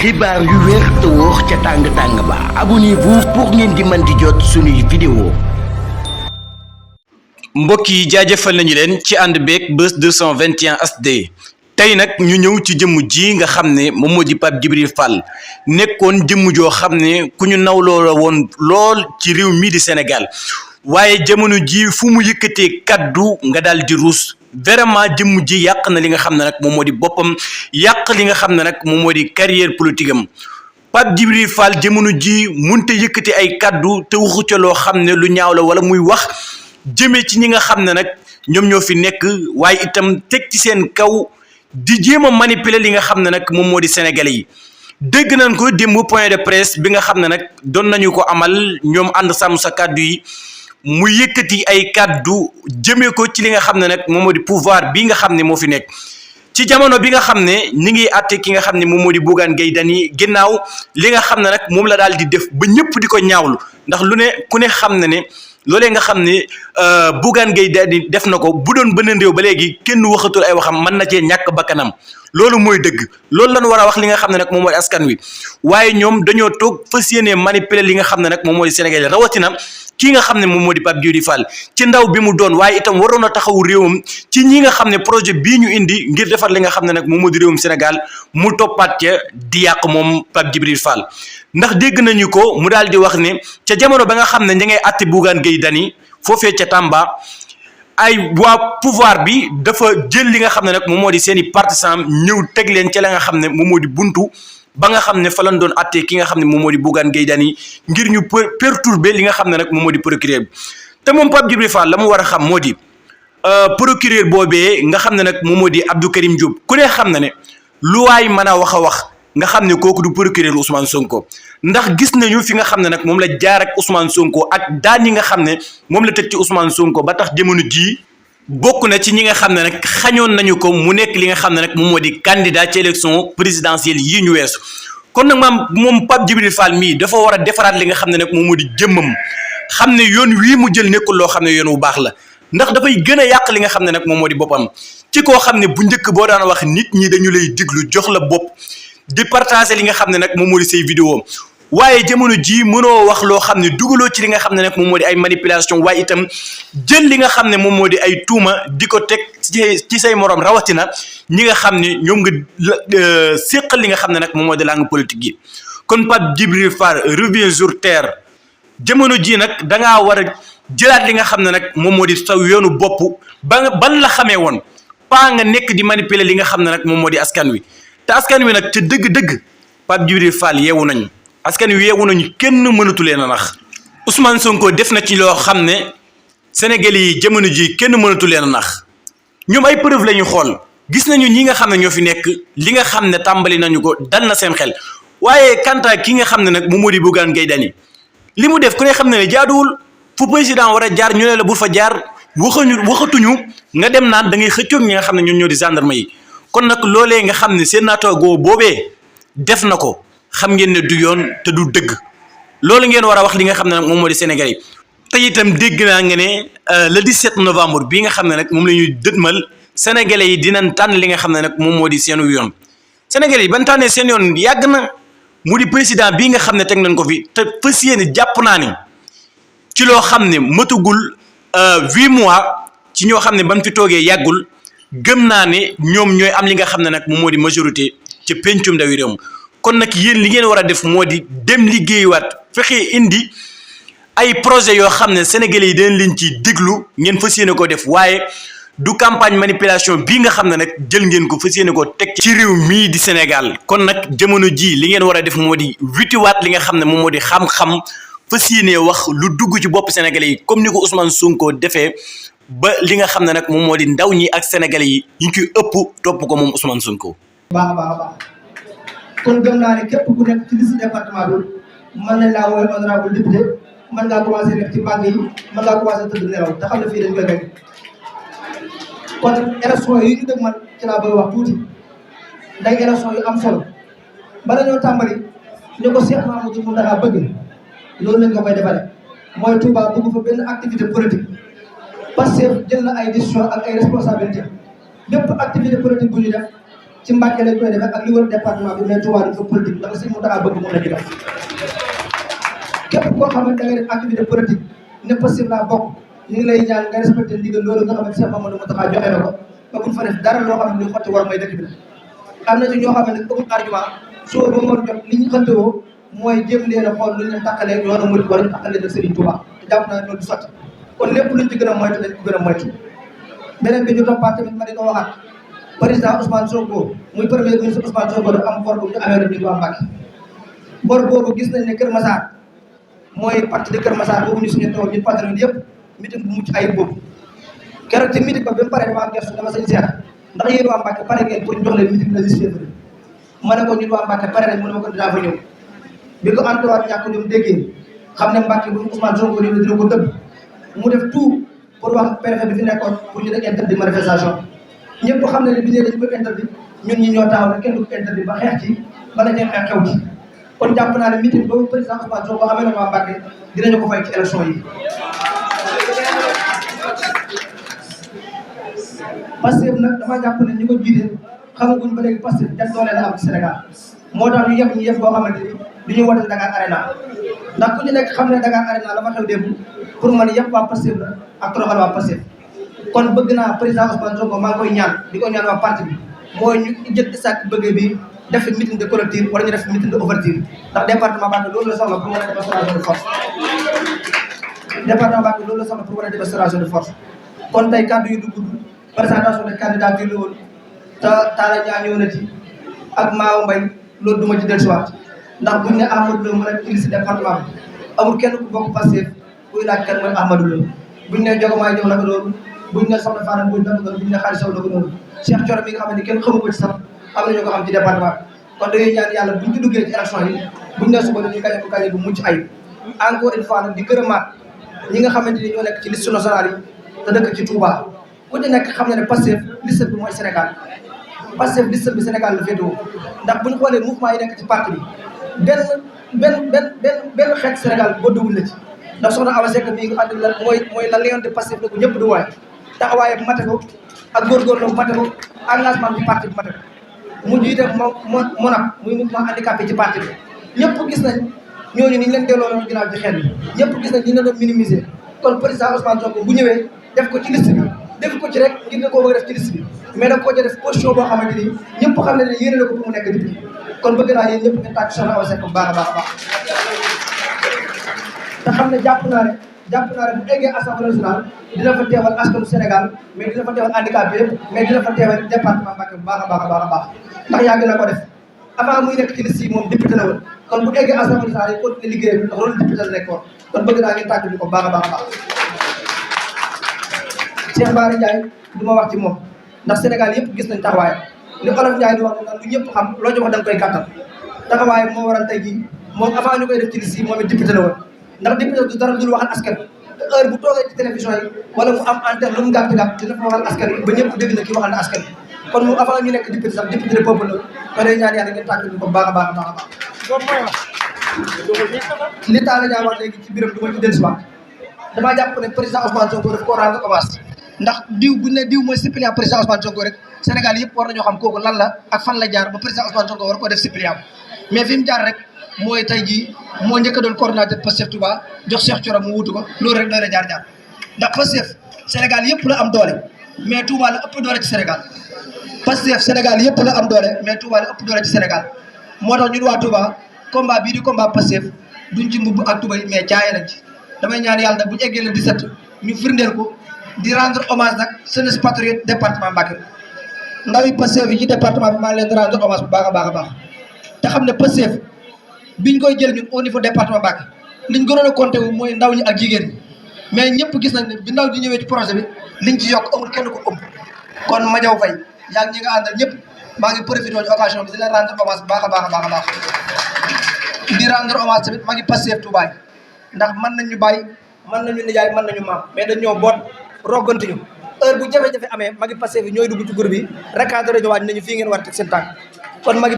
xibaar yu wér te wóor ca tàng ba abonnez-vous pour ngeen di mën di jot suñuy vidéo. mbokk yi jaajëfal nañu leen ci ànd beeg Buzz 221 HD tey nag ñu ñëw ci jëmm ji nga xam ne moom moo di Pape Djibril Fall nekkoon jëmm joo xam ne ku ñu nawloo la woon lool ci réew mii di Sénégal waaye jamono ji fu mu yëkkatee kaddu nga daal di ruus vraiment jëmm ji yàq na li nga xam ne nag moom moo di boppam yàq li nga xam ne nag moom moo di carrière politique am Pape Djibril Fall jamono ji munta yëkkati ay kaddu te waxu ca loo xam ne lu ñaaw la wala muy wax jëmee ci ñi nga xam ne nag ñoom ñoo fi nekk waaye itam teg ci seen kaw di jéem a manipuler li nga xam ne nag moom moo di sénégalais yi dégg nañ ko démb point de presse bi nga xam ne nag doon nañu ko amal ñoom ànd sàmm sa kàddu yi mu yëkkati ay kàddu jëmee ko ci li nga xam ne nag moom moo di pouvoir bi nga xam ne moo fi nekk ci jamono bi nga xam ne ñi ngi àtte ki nga xam ne moom moo di Bougane Gueye Dany ginnaaw li nga xam ne nag moom la daal di def ba ñëpp di ko ñaawlu ndax lu ne ku ne xam ne loolee nga xam ne Bougane Gueye Dany def na ko bu doon beneen réew ba léegi kenn waxatul ay waxam mën na cee ñàkk bakkanam loolu mooy dëgg loolu lañu war a wax li nga xam ne nag moom mooy askan wi waaye ñoom dañoo toog fas yéenee manipuler li nga xam ne nag moom moo di Sénégal rawatina kii nga xam ne moom moo di Pape Djibril Fall ci ndaw bi mu doon waaye itam waroon a taxawu réewam ci ñi nga xam ne projet bii ñu indi ngir defar li nga xam ne nag moom moo di réewum Sénégal mu toppaat ca di yàq moom Pape Djibril Fall ndax dégg nañu ko mu daal di wax ne ca jamono ba nga xam ne ña ngay àtte Bougane Gueye Dany foofee ca Tamba ay waa pouvoir bi dafa jël li nga xam ne nag moom moo di seen i partisans ñëw teg leen ca la nga xam ne moom moo di buntu ba nga xam ne fa lañ doon àttee ki nga xam ne moom moo di Bougane Gueye Dany ngir ñu perturber li nga xam ne nag moom moo di procureur bi te moom Pape Djibril Fall la mu war a xam moo di procureur boobee nga xam ne nag moom moo di Abdou Karim Diop ku ne xam na ne lu waay mën a wax nga xam ne kooku du procureur Ousmane Sonko ndax gis nañu fi nga xam ne nag moom la jaar ak Ousmane Sonko ak daan yi nga xam ne moom la teg ci Ousmane Sonko ba tax jamono jii bokk na ci ñi nga xam ne nag xañoon nañu ko mu nekk li nga xam ne nag moom moo di candidat ci élection présidentielle yii ñu weesu kon nag moom Pape Djibril Fall mii dafa war a defaraat li nga xam ne nag moom moo di jëmmam xam ne yoon wii mu jël nekkul loo xam ne yoon wu baax la ndax dafay gën a yàq li nga xam ne nag moom moo di boppam ci koo xam ne bu njëkk boo daan wax nit ñi dañu lay diglu jox la bopp di partager li nga xam ne nag moom moo di say vidéo waaye jamono jii mënoo wax loo xam ne dugaloo ci li nga xam ne nag moom moo di ay manipulation waaye itam jël li nga xam ne moom moo di ay tuuma di ko teg ci say morom rawatina ñi nga xam ne ñoom nga séqal li nga xam ne nag moom moo di langue politique yi kon Pape Djibril Fall revient sur terre jamono jii nag dangaa war a jëlaat li nga xam ne nag moom moo di saw yoonu bopp ban la xamee woon pas nga nekk di manipuler li nga xam ne nag moom moo di askan wi te askan wi nag te dëgg-dëgg Pape Djibril Fall yeewu nañu askan wi yeewu nañu kenn mënatu leen a nax Ousmane Sonko def na ci loo xam ne Sénégalais yi jamono ji kenn mënatu leen a nax ñoom ay preuve la ñu xool gis nañu ñi nga xam ne ñoo fi nekk li nga xam ne tàmbali nañu ko dal na seen xel waaye kanta ki nga xam ne nag moom moo di Bougane Gueye Dany li mu def ku ne xam ne jaaduwul fu président war a jaar ñu ne la bul fa jaar waxatuñu nga dem naan da ngay xëccoog ñi nga xam ne ñun ñoo di gendarme yi kon nag loolee nga xam ne seen naataango boobee def na ko xam ngeen ne du yoon te du dëgg loolu ngeen war a wax li nga xam ne nag moom moo di Sénégal yi te itam dégg naa nga ne le 17 novembre bii nga xam ne nag moom la ñuy dëtmal Sénégalais yi dinañ tànn li nga xam ne nag moom moo di seenu yoon Sénégalais yi ban tànnee seen yoon yàgg na mu di président bii nga xam ne teg nañ ko fi te fas yéene jàpp naa ni ci loo xam ne matugul 8 mois ci ñoo xam ne ban fi toogee yàggul gëm naa ne ñoom ñooy am li nga xam ne nag moom moo di majorité ci pencum ndawi réew kon nag yéen li ngeen war a def moo di dem liggéeyuwaat fexe indi ay projet yoo xam ne sénégalais yi dañ leen ci déglu ngeen fas yéene ko def waaye du campagne manipulation bii nga xam ne nag jël ngeen ko fas yéene ko teg ci réew mii di Sénégal kon nag jamono ji li ngeen war a def moo di witiwaat li nga xam ne moom moo di xam-xam fas yéene wax lu dugg ci bopp sénégalais yi comme ni ko Ousmane Sonko defee ba li nga xam ne nag moom moo di ndaw ñi ak sénégalais yi ñu ciy ëpp topp ko moom Ousmane Sonko. baax a baax a baax kon gëm naa ne képp ku nekk ci liste département bi mën nañ laa woowee honorable député mën ngaa commencé def ci banque yi mën ngaa commencé tëdd nelaw te xam ne fii dañ koy fekk kon élection yi ñu dëgg man ci laa bëgg wax tuuti day élection yu am solo bala ñoo tàmbali ñu ko Cheikh Mamadou Mountakha bëgg loolu lañ ko koy defaree mooy Touba bëgg fa benn activité politique parce que jël na ay décision ak ay responsabilité bépp activité politique bu ñu def ci Mbàkke lañ koy defee ak li wër département bi mais Touba dañ ko politique ndax si mu taxaa bëgg moom la ñu def képp koo xam ne da ngay def activité politique ne possible laa bokk ñu ngi lay ñaan nga respecté ndigal loolu nga xam ne Cheikh Mamadou Moustapha joxe na ko ba buñ fa def dara loo xam ne lu xotti war may dëkk bi la am na ci ñoo xam ne nag amul argument soo ba ngoon jot li ñu xëntewoo mooy jéem leen a xool lu ñu leen tàqalee yoonu murid wala ñu tàqalee nag Serigne Touba te jàpp naa ne loolu du sotti kon lépp luñ ci gën a moytu dañ ko gën a moytu beneen bi ñu toppaat tamit ma di ko waxaat président Ousmane Sonko muy premier ministre Ousmane Sonko dafa am bor bu ñu amee rek ñu ko am Mbàkke bor boobu gis nañ ne Kër Massar mooy parti de Kër Massar boobu ñu suñu toog ñu patriote yëpp meeting bu mucc ayib boobu keroog ci meeting ba ba mu paree damaa gëstu dama sañ seex ndax yéen waa Mbàkke pare ngeen pour ñu jox leen meeting le 10 février ma ne ko ñun waa Mbàkke pare nañ mu ne ma ko dinaa fa ñëw bi ko Antoine ñàkk ñoom déggee xam ne Mbàkke bu Ousmane Sonko ñëw dina ko tëbb mu def tout pour wax préfet bi fi nekkoon pour ñu def interdit manifestation ñëpp xam ne bi ne dañu koy interdit ñun ñi ñoo taxaw ne kenn du ko interdit ba xeex ci bala ñuy xeex xew ci kon jàpp naa ne meeting boobu président Ousmane Sonko amee na waa Mbàkke dinañu ko fay ci élection yi Pastef nag dama jàpp ne ñi ko jiite xamaguñ ba léegi Pastef jan doole la am ci Sénégal moo tax ñu yëpp boo xamante ni du ñu wote Dakar Arena ndax ku ci nekk xam ne Dakar Arena la fa xew démb pour man yëpp waa Pastef la ak toroxal waa Pastef kon bëgg naa président Ousmane Sonko maa ngi koy ñaan di ko ñaan waa parti bi mooy ñu jël sàkk bëgg bi def meeting de clôture wala ñu def meeting de ouverture ndax département Mbacké loolu la soxla pour mën a démonstration de force département Mbacké loolu la soxla pour mën a démonstration de force kon tey kàddu yu du gudd présentation de candidature la woon te Talla Dia ñëw na ci ak Maaw Mbaye loolu duma ci dellusiwaat ndax buñ ne Amadou Lo mën a ci liste département bi amul kenn ku bokk Pastef kuy laaj kenn mooy Amadou Lo buñ ne Jogomaay ñëw na ko loolu buñ ne Soxna Fane buñ na ko loolu buñ ne Xaalis Sow na ko loolu Cheikh Thioro mi nga xam ne kenn xamu ko ci sax am na ñu ko xam ci département bi kon dañuy ñaan yàlla buñ ci duggee ci élection yi buñ ne suba dañuy gañe bu gañe bu mucc ayib encore une fois nag di gërëmaat ñi nga xamante ni ñoo nekk ci liste nationale yi te dëkk ci Touba ku ci nekk xam ne ne Pastef liste bi mooy Sénégal Pastef liste bi Sénégal la féetewoo ndax bu ñu xoolee mouvement yi nekk ci parti bi benn xeet Sénégal boddiwul la ci ndax soxna Awa Seck bii nga xam ne mooy la Lion de Pastef la ko ñëpp di wooye taxawaaye bu mate ko ak góorgóorlu bu mate ko engagement bi parti bi mate ko mu jiite MONAP muy mouvement handicapé ci parti bi ñëpp gis nañ ñooñu ni ñu leen delloo loon ginnaaw ci xel bi ñëpp gis nañ ñu leen doon minimiser kon président Ousmane Sonko bu ñëwee def ko ci liste bi def ko ci rek ngir ne koo bëgg a def ci liste bi mais nag koo ca def position boo xamante ni ñëpp xam ne ne yéene la ko pour mu nekk député kon bëgg naa yéen ñëpp ngeen tàcc soxna Awa Seck bu baax a baax a baax te xam ne jàpp naa ne bu eggee assemblée nationale dina fa teewal askanu Sénégal mais dina fa teewal handicap bi yëpp mais dina fa teewal département Mbacké bu baax a baax a baax a baax ndax yàgg na ko def avant muy nekk ci liste yi moom député la woon kon bu eggee assemblée nationale yi continuer liggéey bi ndax loolu député la nekkoon kon bëgg naa ngeen tàcc bi ko baax a baax a baax Cheikh Bara Ndiaye du ma wax ci moom ndax Sénégal yëpp gis nañ taxawaayam li Olof Ndiaye di wax ne lu ñëpp xam loo ci wax da nga koy gàttal taxawaayam moo waral tey jii moom avant ñu koy def ci liste yi moom it député la woon ndax député du dara dul waxal askan te heure bu toogee ci télévision yi wala mu am antenne lu mu gàtt dina fa waxal askan yi ba ñëpp dégg na kii waxal na askan kon moom avant ñu nekk député sax député de peuple la ko day ñaan yàlla ngeen tàcc ñu ko baax a baax a baax a baax li Talla Dia wax léegi ci biram du ma ci dellusiwaat damaa jàpp ne président Ousmane Sonko daf ko rendre hommage ndax buñ ne diw mooy suppléant président Ousmane Sonko rek Sénégal yëpp war nañoo xam kooku lan la ak fan la jaar ba président Ousmane Sonko war koo def suppléant mais fi mu jaar rek mooy tey jii moo njëkk a doon coordonnateur Pastef Touba jox Cheikh Thioro mu wutu ko loolu rek doy na jaar ndax Pastef Sénégal yëpp la am doole mais Touba la ëpp doole ci Sénégal Pastef Sénégal yëpp la am doole mais Touba la ëpp doole ci Sénégal moo tax ñun waa Touba combat bii di combat Pastef duñ ci mbubb ak Touba mais jaayee nañ ci damay ñaan yàlla nag bu ñu eggee le 17 ñu firndeel ko di rendre hommage nag jeunesse patriote département Mbacké ndaw yi Pastef yi ci département bi maa ngi leen di rendre hommage bu baax a baax a baax te xam ne Pastef biñ koy jël ñun au niveau département Mbacké liñ gënoon a compté wu mooy ndaw ñi ak jigéen ñi mais ñëpp gis nañ ne bi ndaw ñi ñëwee ci projet bi liñ ci yokk amul kenn ko ëmb kon Madiaw Faye yaa ngi ñi nga àndal ñëpp maa ngi profité ci occasion bi di leen rendre hommage bu baax a baax a baax a baax di rendre hommage tamit maa ngi Pastef Touba ndax mën nañ ñu bàyyi mën nañu nijaay mën nañu maam mais dañ ñoo boot rogganti ñu heure bu jafe-jafe amee magi Pastef yi ñooy dugg ci groupe bi recadré ñu waaj nañu fii ngeen war a teg seen tànk kon magi